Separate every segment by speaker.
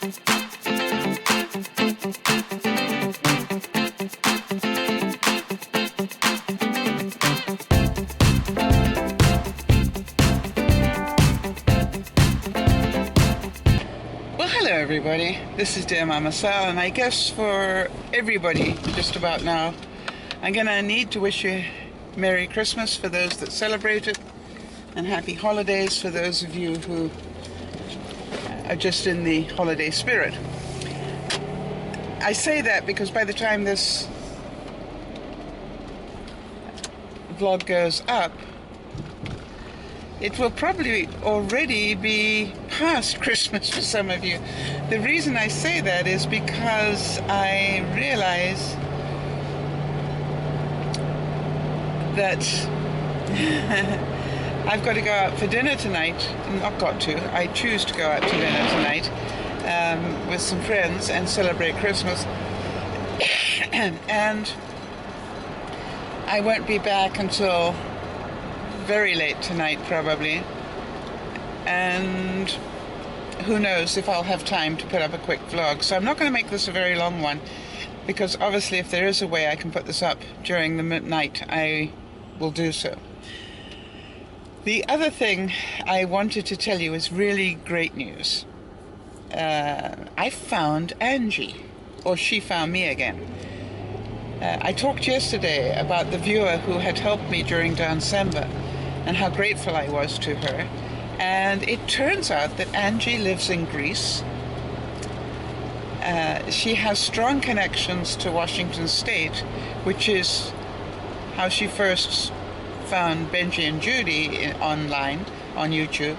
Speaker 1: Well, hello everybody. This is DearMamaSal, and I guess for everybody just about now, I'm gonna need to wish you Merry Christmas for those that celebrate it, and Happy Holidays for those of you who are just in the holiday spirit. I say that because by the time this vlog goes up, it will probably already be past Christmas for some of you. The reason I say that is because I realize that I've got to go out for dinner tonight. Not got to, I choose to go out to dinner tonight with some friends and celebrate Christmas. And I won't be back until very late tonight probably, and who knows if I'll have time to put up a quick vlog. So I'm not going to make this a very long one, because obviously if there is a way I can put this up during the midnight, I will do so. The other thing I wanted to tell you is really great news. I found Angie, or she found me again. I talked yesterday about the viewer who had helped me during December and how grateful I was to her. And it turns out that Angie lives in Greece. She has strong connections to Washington State, which is how she first found Benji and Judy online on YouTube.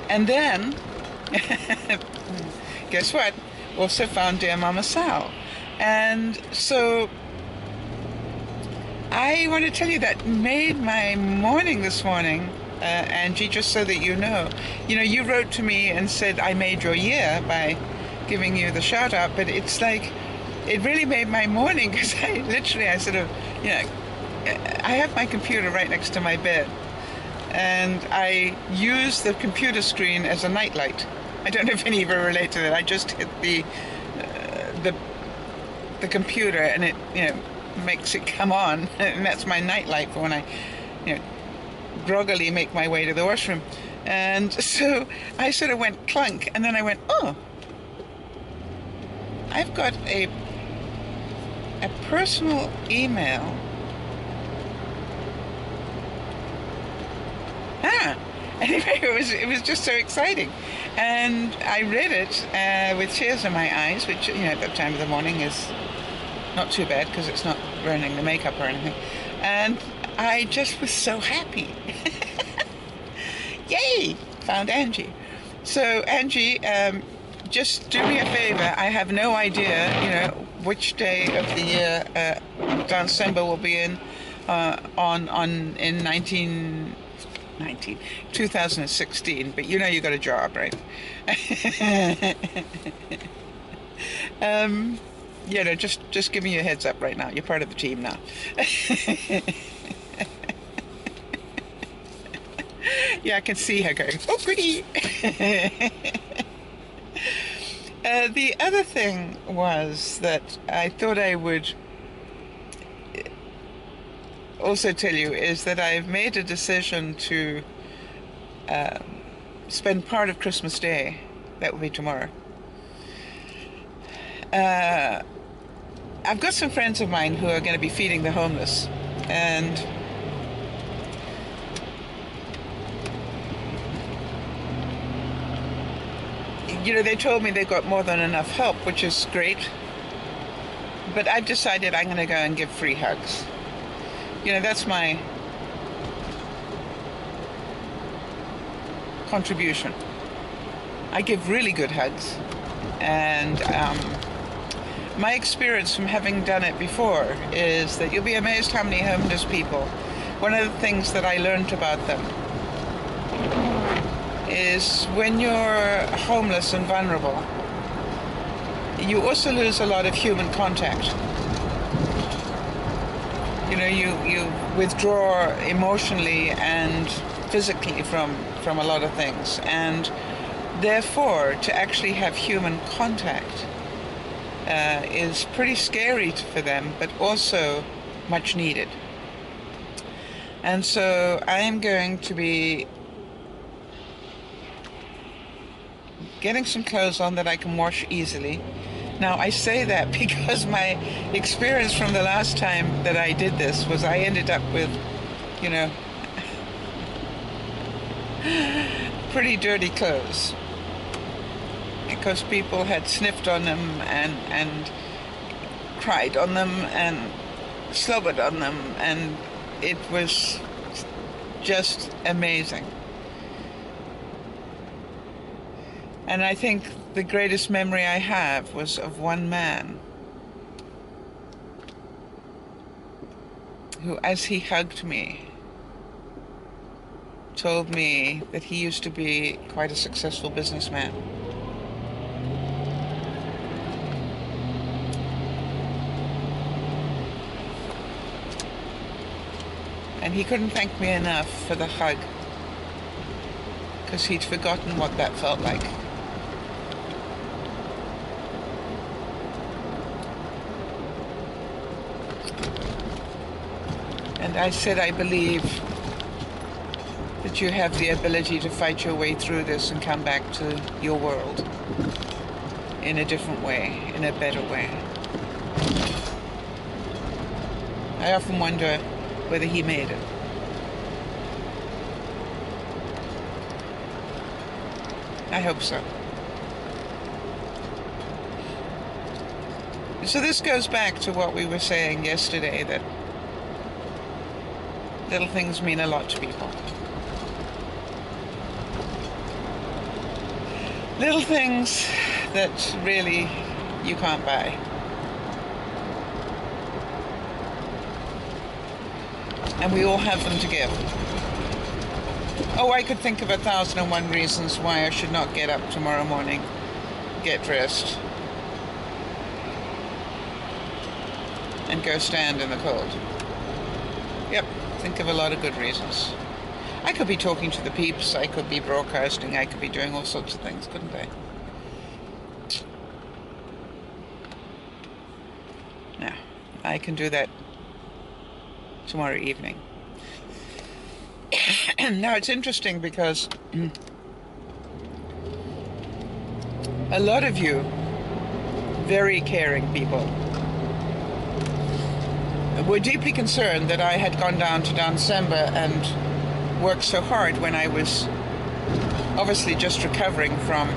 Speaker 1: And then, guess what? Also found DearMamaSal. And so I want to tell you that made my morning this morning, Angie, just so that you know. You know, you wrote to me and said I made your year by giving you the shout out, but it's like, it really made my morning, because I sort of, you know, I have my computer right next to my bed, and I use the computer screen as a nightlight. I don't know if any of you relate to that. I just hit the computer and it, you know, makes it come on, and that's my nightlight for when I, you know, groggily make my way to the washroom. And so I sort of went clunk, and then I went, oh, I've got a personal email. Anyway, it was just so exciting, and I read it with tears in my eyes, which, you know, at that time of the morning is not too bad because it's not burning the makeup or anything. And I just was so happy. Yay! Found Angie. So Angie, just do me a favor. I have no idea, you know, which day of the year December will be in 2016, but you know you got a job, right? You know, just giving you a heads up right now. You're part of the team now. Yeah, I can see her going, oh, goody. The other thing was that I thought I would also tell you is that I've made a decision to spend part of Christmas Day, that will be tomorrow. I've got some friends of mine who are going to be feeding the homeless, and you know, they told me they've got more than enough help, which is great, but I've decided I'm going to go and give free hugs. You know, that's my contribution. I give really good hugs, and my experience from having done it before is that you'll be amazed how many homeless people, one of the things that I learned about them is when you're homeless and vulnerable, you also lose a lot of human contact. You know, you withdraw emotionally and physically from a lot of things. And Therefore, to actually have human contact is pretty scary for them, but also much needed. And so I am going to be getting some clothes on that I can wash easily. Now, I say that because my experience from the last time that I did this was I ended up with, you know, pretty dirty clothes, because people had sniffed on them and cried on them and slobbered on them, and it was just amazing. And I think the greatest memory I have was of one man who, as he hugged me, told me that he used to be quite a successful businessman. And he couldn't thank me enough for the hug, because he'd forgotten what that felt like. And I said, I believe that you have the ability to fight your way through this and come back to your world in a different way, in a better way. I often wonder whether he made it. I hope so. So this goes back to what we were saying yesterday, that little things mean a lot to people. Little things that really you can't buy. And we all have them to give. Oh, I could think of 1,001 reasons why I should not get up tomorrow morning, get dressed, and go stand in the cold. Yep, think of a lot of good reasons. I could be talking to the peeps, I could be broadcasting, I could be doing all sorts of things, couldn't I? Now, I can do that tomorrow evening. Now, it's interesting because a lot of you, very caring people, were deeply concerned that I had gone down to Down December and worked so hard when I was obviously just recovering from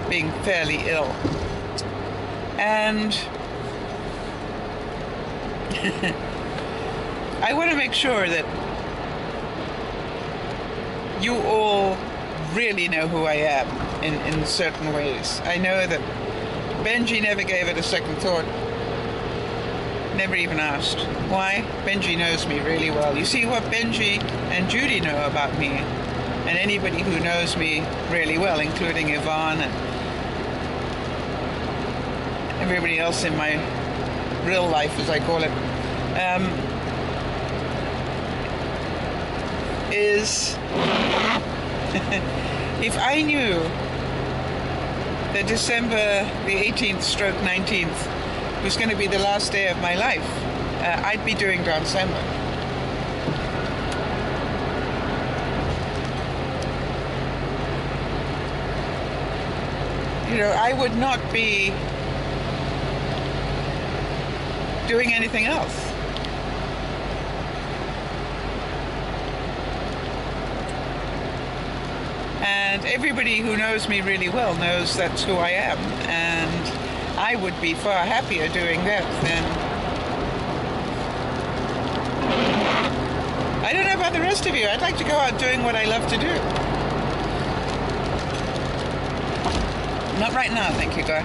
Speaker 1: being fairly ill. And I want to make sure that you all really know who I am in certain ways. I know that Benji never gave it a second thought, never even asked. Why? Benji knows me really well. You see, what Benji and Judy know about me, and anybody who knows me really well, including Yvonne and everybody else in my real life, as I call it, is if I knew that December the 18th stroke 19th was going to be the last day of my life, I'd be doing Down December. You know, I would not be doing anything else. And everybody who knows me really well knows that's who I am, and I would be far happier doing that than... I don't know about the rest of you. I'd like to go out doing what I love to do. Not right now, thank you, God.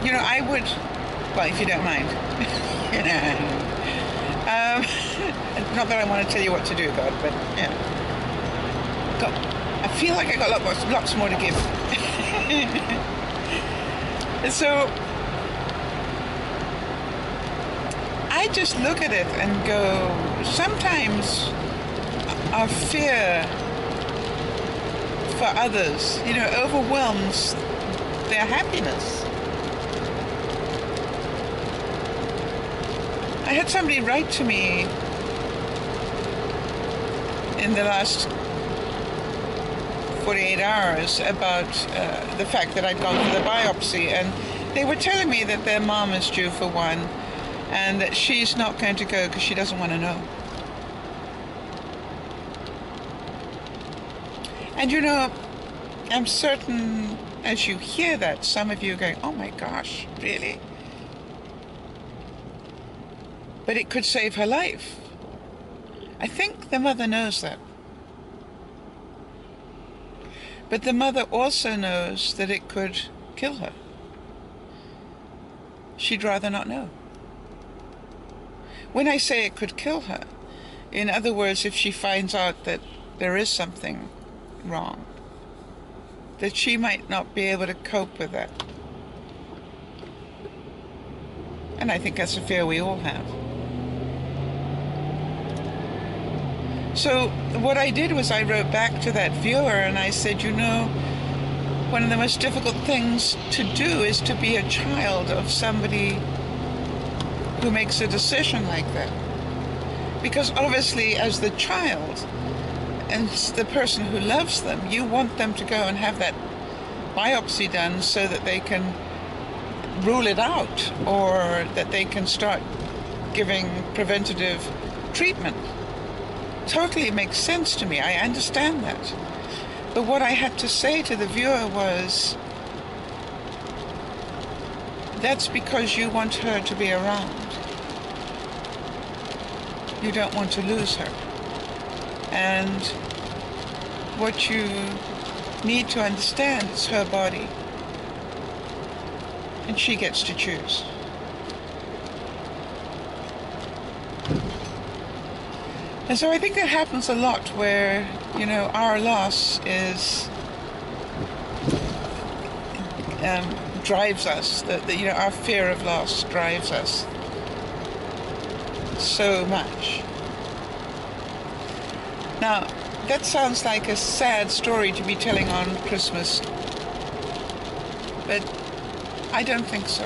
Speaker 1: You know, I would... Well, if you don't mind. Not that I want to tell you what to do, God, but yeah. God. I feel like I got lots more to give. So I just look at it and go, sometimes our fear for others, you know, overwhelms their happiness. I had somebody write to me in the last 48 hours about the fact that I'd gone for the biopsy, and they were telling me that their mom is due for one and that she's not going to go because she doesn't want to know. And you know, I'm certain as you hear that, some of you are going, oh my gosh, really? But it could save her life. I think the mother knows that. But the mother also knows that it could kill her. She'd rather not know. When I say it could kill her, in other words, if she finds out that there is something wrong, that she might not be able to cope with that. And I think that's a fear we all have. So what I did was I wrote back to that viewer and I said, you know, one of the most difficult things to do is to be a child of somebody who makes a decision like that. Because obviously as the child and the person who loves them, you want them to go and have that biopsy done so that they can rule it out, or that they can start giving preventative treatment. Totally makes sense to me. I understand that. But what I had to say to the viewer was, that's because you want her to be around. You don't want to lose her. And what you need to understand is her body. And she gets to choose. And so I think that happens a lot where, you know, our loss is drives us, you know, our fear of loss drives us so much. Now, that sounds like a sad story to be telling on Christmas, but I don't think so.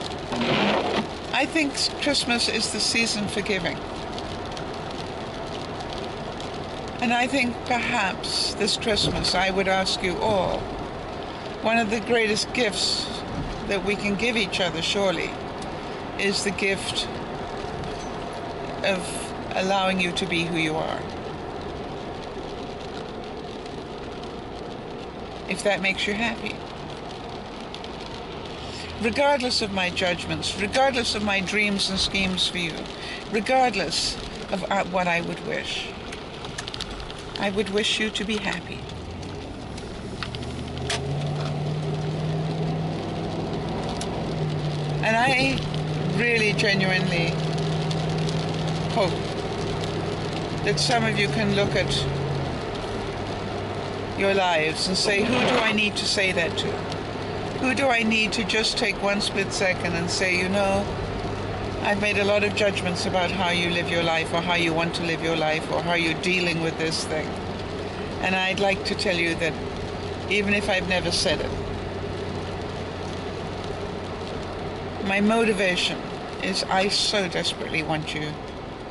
Speaker 1: I think Christmas is the season for giving. And I think perhaps this Christmas I would ask you all, one of the greatest gifts that we can give each other, surely, is the gift of allowing you to be who you are. If that makes you happy. Regardless of my judgments, regardless of my dreams and schemes for you, regardless of what I would wish you to be happy. And I really genuinely hope that some of you can look at your lives and say, who do I need to say that to? Who do I need to just take one split second and say, you know, I've made a lot of judgments about how you live your life, or how you want to live your life, or how you're dealing with this thing. And I'd like to tell you that even if I've never said it, my motivation is I so desperately want you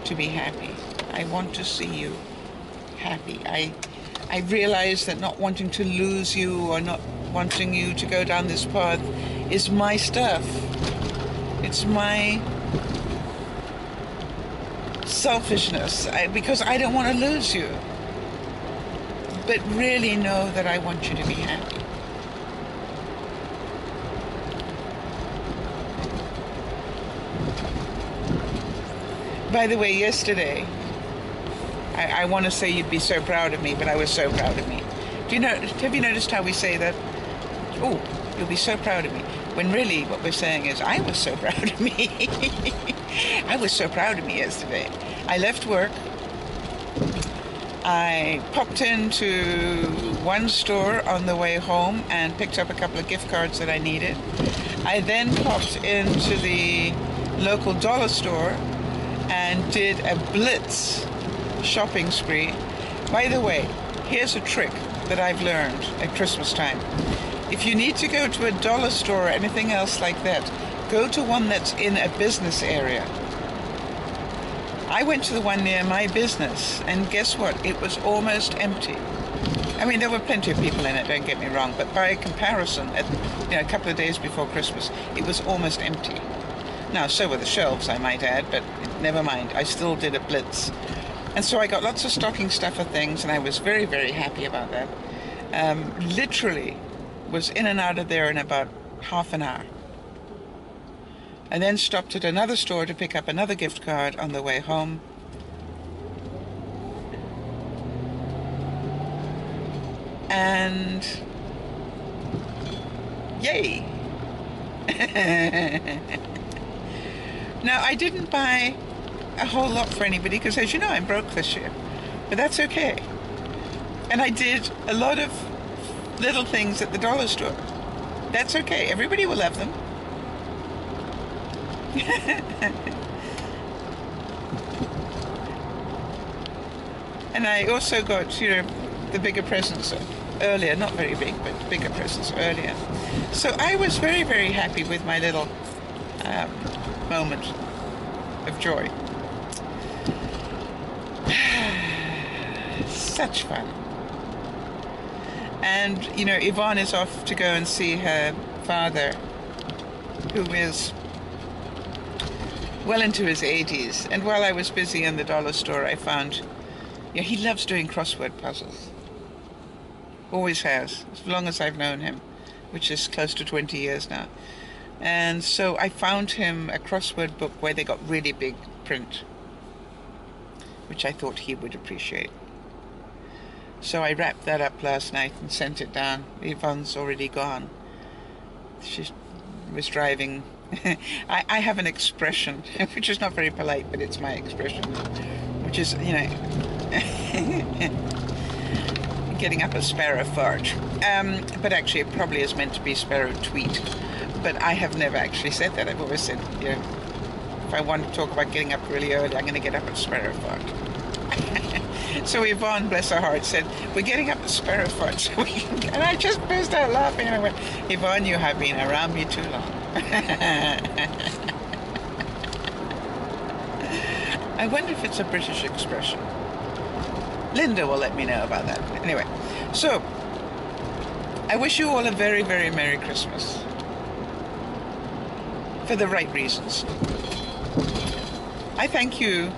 Speaker 1: to be happy. I want to see you happy. I realize that not wanting to lose you or not wanting you to go down this path is my stuff. It's my selfishness, because I don't want to lose you. But really know that I want you to be happy. By the way, yesterday, I want to say you'd be so proud of me, but I was so proud of me. Have you noticed how we say that? Oh, you'll be so proud of me. When really what we're saying is, I was so proud of me. I was so proud of me yesterday. I left work. I popped into one store on the way home and picked up a couple of gift cards that I needed. I then popped into the local dollar store and did a blitz shopping spree. By the way, here's a trick. that I've learned at Christmas time. If you need to go to a dollar store or anything else like that, go to one that's in a business area. I went to the one near my business, and guess what? It was almost empty. I mean, there were plenty of people in it, don't get me wrong, but by comparison, a couple of days before Christmas, it was almost empty. Now, so were the shelves, I might add, but never mind. I still did a blitz. And so I got lots of stocking stuffer things, and I was very, very happy about that. Literally was in and out of there in about half an hour. I then stopped at another store to pick up another gift card on the way home. And yay! Now, I didn't buy a whole lot for anybody because, as you know, I'm broke this year. But that's okay. And I did a lot of little things at the dollar store. That's okay. Everybody will love them. And I also got, the bigger presents earlier. Not very big, but bigger presents earlier. So I was very, very happy with my little moment of joy. Such fun. And, Yvonne is off to go and see her father, who is well into his 80s. And while I was busy in the dollar store, I found, he loves doing crossword puzzles. Always has, as long as I've known him, which is close to 20 years now. And so I found him a crossword book where they got really big print, which I thought he would appreciate. So I wrapped that up last night and sent it down. Yvonne's already gone. She was driving. I have an expression, which is not very polite, but it's my expression, which is, getting up a sparrow fart. But actually it probably is meant to be sparrow tweet. But I have never actually said that. I've always said, if I want to talk about getting up really early, I'm going to get up at sparrow fart. So Yvonne, bless her heart, said, we're getting up at sparrow fart. So and I just burst out laughing and I went, Yvonne, you have been around me too long. I wonder if it's a British expression. Linda will let me know about that. Anyway, so I wish you all a very, very Merry Christmas. For the right reasons. I thank you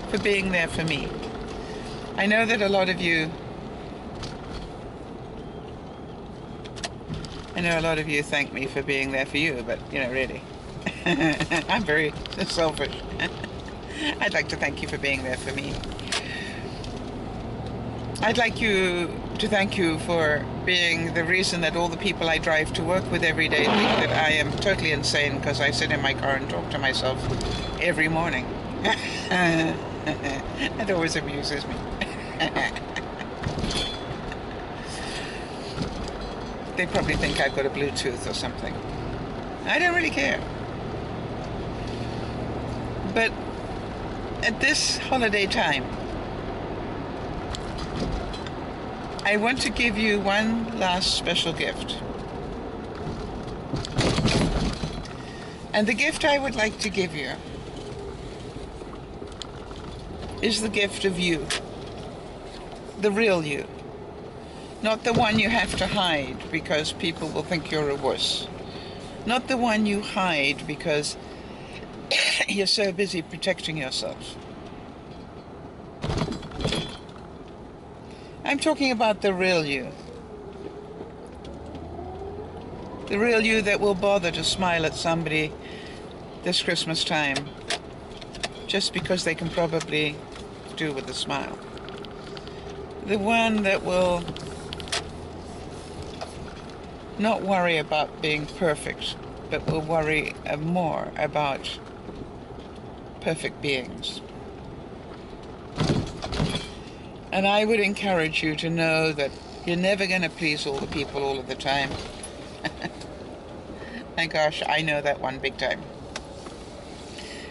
Speaker 1: for being there for me. I know that a lot of you thank me for being there for you, but really I'm very selfish. I'd like to thank you for being there for me. I'd like to thank you for being the reason that all the people I drive to work with every day think that I am totally insane because I sit in my car and talk to myself every morning. That always amuses me. They probably think I've got a Bluetooth or something. I don't really care. But at this holiday time, I want to give you one last special gift. And the gift I would like to give you is the gift of you. The real you. Not the one you have to hide because people will think you're a wuss. Not the one you hide because you're so busy protecting yourself. I'm talking about the real you. The real you that will bother to smile at somebody this Christmas time just because they can probably do with a smile. The one that will not worry about being perfect, but will worry more about perfect beings. And I would encourage you to know that you're never going to please all the people all of the time. My gosh, I know that one big time.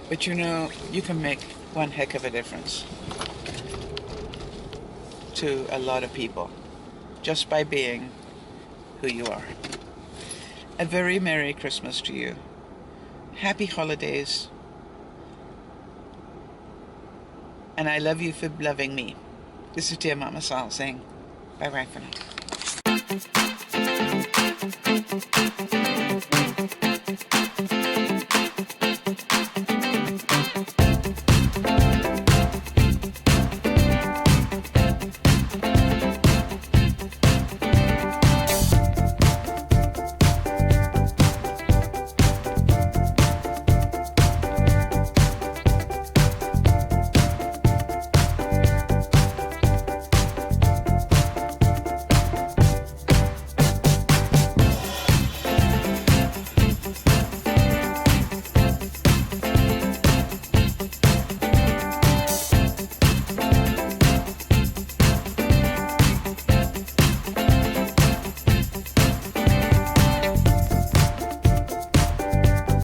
Speaker 1: But you can make one heck of a difference to a lot of people. just by being who you are. A very Merry Christmas to you. Happy holidays. And I love you for loving me. This is Dear Mama Sal saying bye-bye for now.